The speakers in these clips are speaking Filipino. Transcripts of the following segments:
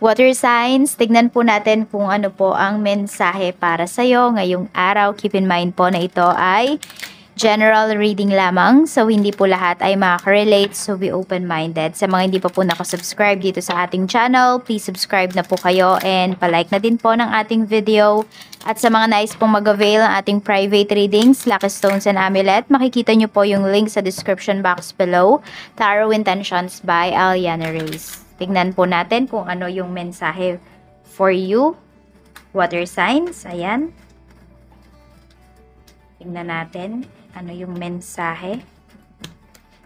Water signs, tignan po natin kung ano po ang mensahe para sa'yo ngayong araw. Keep in mind po na ito ay general reading lamang. So, hindi po lahat ay makaka-relate. So, be open-minded. Sa mga hindi pa po nakasubscribe dito sa ating channel, please subscribe na po kayo and palike na din po ng ating video. At sa mga nais pong mag-avail ng ating private readings, Lucky Stones and Amulet, makikita nyo po yung link sa description box below. Tarot Intentions by Aliana Reyes. Tignan po natin kung ano yung mensahe for you. Water signs. Ayan. Tignan natin ano yung mensahe.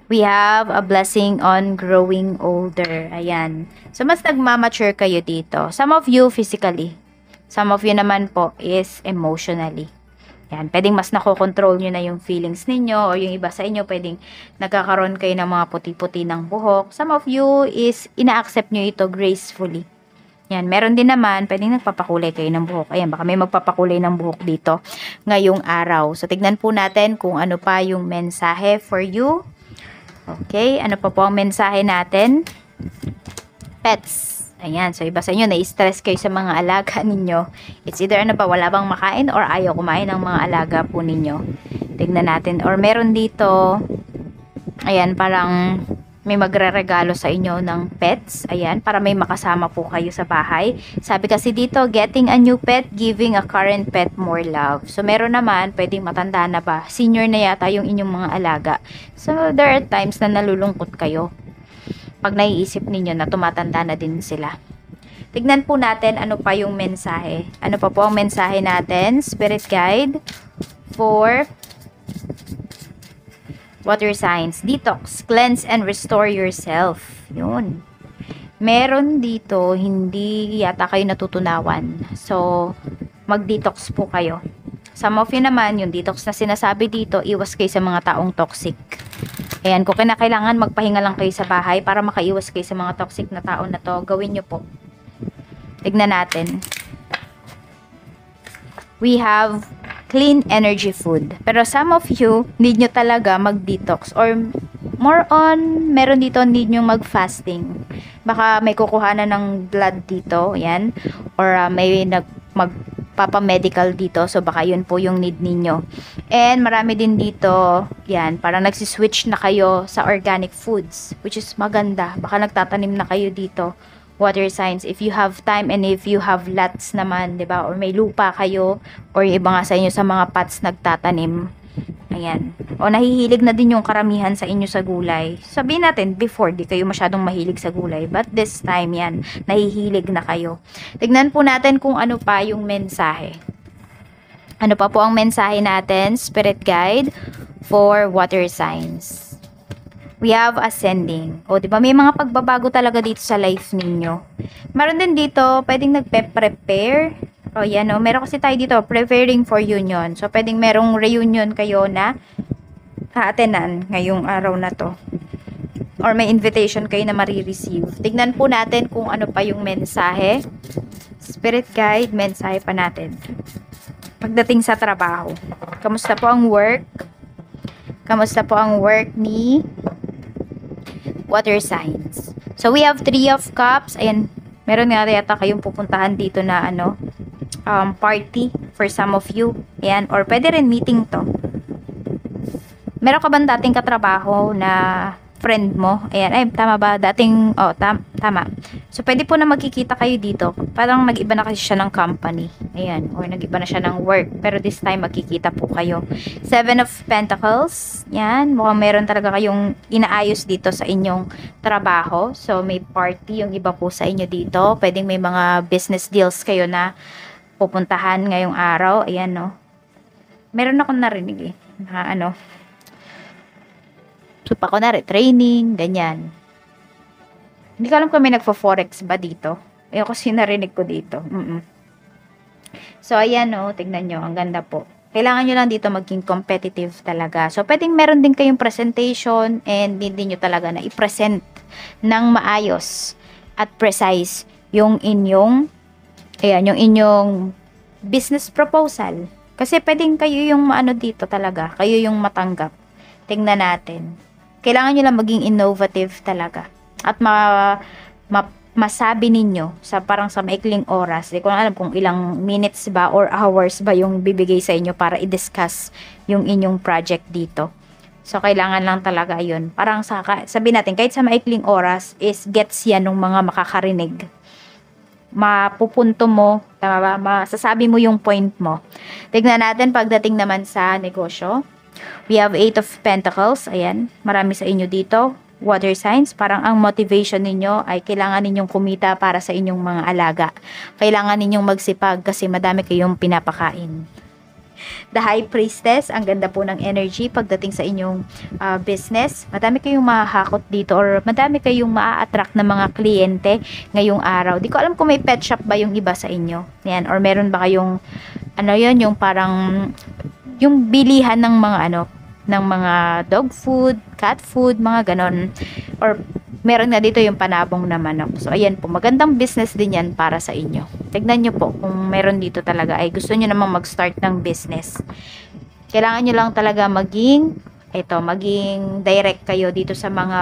We have a blessing on growing older. Ayan. So, mas nagmamature kayo dito. Some of you physically. Some of you naman po is emotionally. Yan, pwedeng mas nakokontrol nyo na yung feelings ninyo o yung iba sa inyo, pwedeng nagkakaroon kayo ng mga puti-puti ng buhok. Some of you is ina-accept nyo ito gracefully. Yan, meron din naman, pwedeng nagpapakulay kayo ng buhok. Ayan, baka may magpapakulay ng buhok dito ngayong araw. So, tignan po natin kung ano pa yung mensahe for you. Okay, ano pa po ang mensahe natin? Pets. Ayan, so iba sa inyo, na-stress kayo sa mga alaga ninyo. It's either ano ba, wala bang makain or ayaw kumain ng mga alaga po ninyo. Tignan natin. Or meron dito, ayan, parang may magre-regalo sa inyo ng pets. Ayan, para may makasama po kayo sa bahay. Sabi kasi dito, getting a new pet, giving a current pet more love. So meron naman, pwedeng matanda na ba? Senior na yata yung inyong mga alaga. So there are times na nalulungkot kayo pag naiisip ninyo na tumatanda na din sila. Tignan po natin ano pa yung mensahe. Ano pa po ang mensahe natin? Spirit guide for water signs. Detox, cleanse and restore yourself. Yun. Meron dito, hindi yata kayo natutunawan. So, mag-detox po kayo. Some of you naman, yung detox na sinasabi dito, iwas kayo sa mga taong toxic. Ayan, kung kinakailangan magpahinga lang kayo sa bahay para makaiwas kayo sa mga toxic na tao na to, gawin nyo po. Tignan natin. We have clean energy food. Pero some of you, need nyo talaga mag-detox. Or more on, meron dito need nyo mag-fasting. Baka may kukuhanan ng blood dito. Ayan. Or may magpapamedical dito. So, baka yun po yung need ninyo. And marami din dito, yan, parang nagsiswitch na kayo sa organic foods, which is maganda. Baka nagtatanim na kayo dito, water signs, if you have time and if you have lots naman, 'di ba? Or may lupa kayo, or yung iba nga sa inyo sa mga pots nagtatanim. Ayan. O nahihilig na din yung karamihan sa inyo sa gulay. Sabihin natin, before, di kayo masyadong mahilig sa gulay. But this time, yan, nahihilig na kayo. Tignan po natin kung ano pa yung mensahe. Ano pa po ang mensahe natin? Spirit guide for water signs. We have ascending. O, di ba may mga pagbabago talaga dito sa life ninyo. Meron din dito, pwedeng nagpe-prepare. O, yan o. Meron kasi tayo dito, preparing for union. So, pwedeng merong reunion kayo na haatenan ngayong araw na to. Or may invitation kayo na marireceive. Tignan po natin kung ano pa yung mensahe. Spirit guide, mensahe pa natin. Pagdating sa trabaho. Kamusta po ang work? Kamusta po ang work ni water signs? So, we have 3 of cups. Ayan, meron nga yata kayong pupuntahan dito na party for some of you. Ayan, or pwede rin meeting to. Meron ka bang dating katrabaho na friend mo? Ayan, ay, tama ba? Dating, tama. So, pwede po na magkikita kayo dito. Parang nag-iba na kasi siya ng company. Ayan, or nag-iba na siya ng work. Pero this time, magkikita po kayo. 7 of Pentacles. Yan, mukhang meron talaga kayong inaayos dito sa inyong trabaho. So, may party yung iba po sa inyo dito. Pwedeng may mga business deals kayo na pupuntahan ngayong araw. Ayan, no. Meron akong narinig na so, pa ko na training, ganyan. Hindi ko alam kung may nagpo-forex ba dito. Ayun kasi narinig ko dito. So, ayan o. Tignan nyo. Ang ganda po. Kailangan nyo lang dito maging competitive talaga. So, pwedeng meron din kayong presentation and hindi nyo talaga na i-present ng maayos at precise yung inyong business proposal. Kasi pwedeng kayo yung dito talaga. Kayo yung matanggap. Tingnan natin. Kailangan nyo lang maging innovative talaga. At masabi ninyo sa parang sa maikling oras. Di ko na alam kung ilang minutes ba or hours ba yung bibigay sa inyo para i-discuss yung inyong project dito. So, kailangan lang talaga yun. Parang sabi natin, kahit sa maikling oras is gets yan ng mga makakarinig. Mapupunto mo, tama ba? Masasabi mo yung point mo. Tignan natin pagdating naman sa negosyo. We have 8 of Pentacles. Ayan, marami sa inyo dito. Water signs, parang ang motivation ninyo ay kailangan ninyong kumita para sa inyong mga alaga. Kailangan ninyong magsipag kasi madami kayong pinapakain. The High Priestess, ang ganda po ng energy pagdating sa inyong business. Madami kayong mahahakot dito or madami kayong maa-attract na mga kliyente ngayong araw. Di ko alam kung may pet shop ba yung iba sa inyo. Yan, or meron ba kayong ano yun, yung parang yung bilihan ng mga ng mga dog food, cat food, mga ganon. Or meron nga dito yung panabong na manok. So, ayan po. Magandang business din yan para sa inyo. Tignan nyo po kung meron dito talaga ay gusto nyo namang mag-start ng business. Kailangan nyo lang talaga maging direct kayo dito sa mga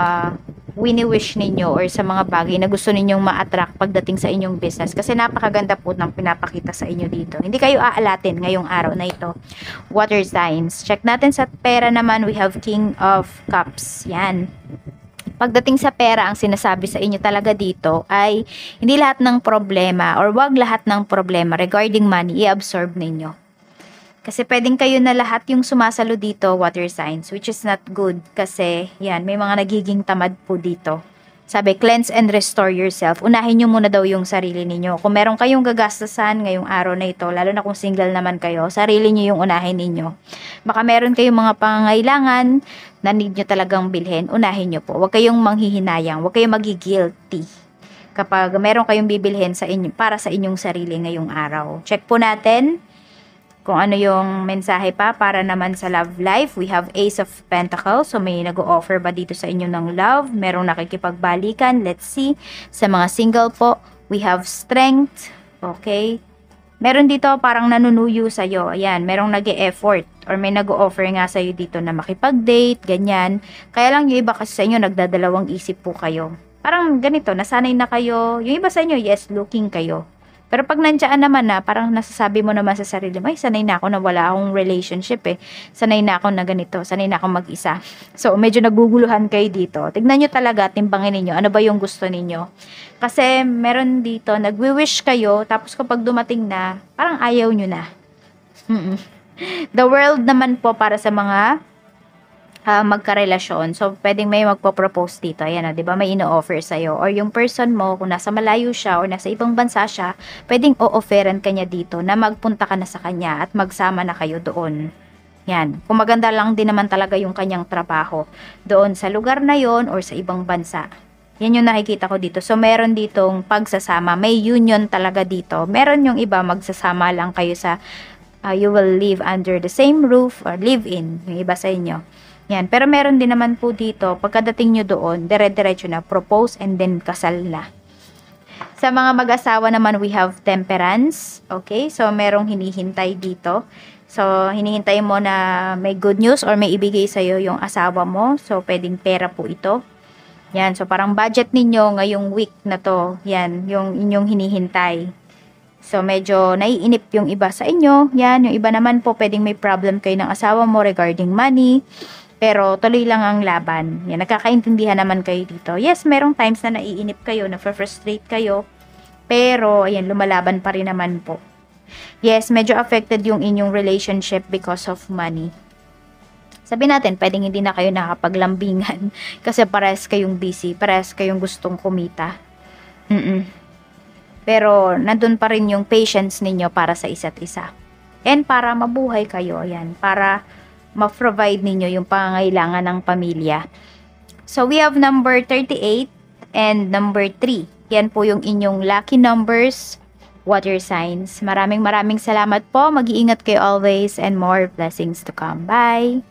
wini-wish ninyo or sa mga bagay na gusto ninyong ma-attract pagdating sa inyong business. Kasi napakaganda po ng pinapakita sa inyo dito. Hindi kayo aalatin ngayong araw na ito. Water signs. Check natin sa pera naman, we have King of Cups. Yan. Pagdating sa pera, ang sinasabi sa inyo talaga dito ay hindi lahat ng problema or wag lahat ng problema regarding money i-absorb ninyo. Kasi pwedeng kayo na lahat yung sumasalo dito, water signs, which is not good. Kasi, yan, may mga nagiging tamad po dito. Sabi, cleanse and restore yourself. Unahin nyo muna daw yung sarili ninyo. Kung meron kayong gagastasan ngayong araw na ito, lalo na kung single naman kayo, sarili nyo yung unahin ninyo. Baka meron kayong mga pangangailangan na need nyo talagang bilhin, unahin nyo po. Huwag kayong manghihinayang, huwag kayong magi-guilty kapag meron kayong bibilhin sa inyo, para sa inyong sarili ngayong araw. Check po natin kung ano yung mensahe pa para naman sa love life. We have Ace of Pentacles. So, may nag-o-offer ba dito sa inyo ng love? Merong nakikipagbalikan? Let's see. Sa mga single po, we have Strength. Okay. Meron dito parang nanunuyo sa'yo. Ayan, merong nag-e-effort or may nag-o-offer nga sa'yo dito na makipag-date, ganyan. Kaya lang yung iba kasi sa inyo, nagdadalawang isip po kayo. Parang ganito, nasanay na kayo. Yung iba sa inyo, yes, looking kayo. Pero pag nandiyan naman na, parang nasasabi mo naman sa sarili mo, ay, sanay na ako na wala akong relationship eh. Sanay na ako na ganito, sanay na ako mag-isa. So, medyo naguguluhan kayo dito. Tignan nyo talaga, timbangin ninyo, ano ba yung gusto ninyo. Kasi, meron dito, nagwi-wish kayo, tapos kapag dumating na, parang ayaw nyo na. The world naman po para sa mga magkarelasyon. So, pwedeng may magpo-propose dito. Ayan, di ba? May ino-offer sa'yo. Or yung person mo, kung nasa malayo siya or nasa ibang bansa siya, pwedeng o-offeran ka niya dito na magpunta ka na sa kanya at magsama na kayo doon. Yan. Kung maganda lang din naman talaga yung kanyang trabaho doon sa lugar na yon or sa ibang bansa. Yan yung nakikita ko dito. So, meron ditong pagsasama. May union talaga dito. Meron yung iba, magsasama lang kayo sa you will live under the same roof or live in. Yung iba sa inyo. Yan. Pero meron din naman po dito, pagkadating nyo doon, dire-diretso na, propose and then kasal na. Sa mga mag-asawa naman, we have Temperance. Okay? So, merong hinihintay dito. So, hinihintay mo na may good news or may ibigay sa'yo yung asawa mo. So, pwedeng pera po ito. Yan. So, parang budget ninyo ngayong week na to. Yan. Yung inyong hinihintay. So, medyo naiinip yung iba sa inyo. Yan. Yung iba naman po, pwedeng may problem kayo ng asawa mo regarding money. Pero tuloy lang ang laban. Yan, nagkakaintindihan naman kayo dito. Yes, merong times na naiinip kayo, na-frustrate kayo. Pero, ayan, lumalaban pa rin naman po. Yes, medyo affected yung inyong relationship because of money. Sabi natin, pwedeng hindi na kayo nakapaglambingan kasi parehas kayong busy, parehas kayong gustong kumita. Pero, nandun pa rin yung patience ninyo para sa isa't isa. And para mabuhay kayo, ayan, para ma-provide ninyo yung pangangailangan ng pamilya. So, we have number 38 and number 3. Yan po yung inyong lucky numbers, water signs. Maraming salamat po. Mag-iingat kayo always and more blessings to come. Bye!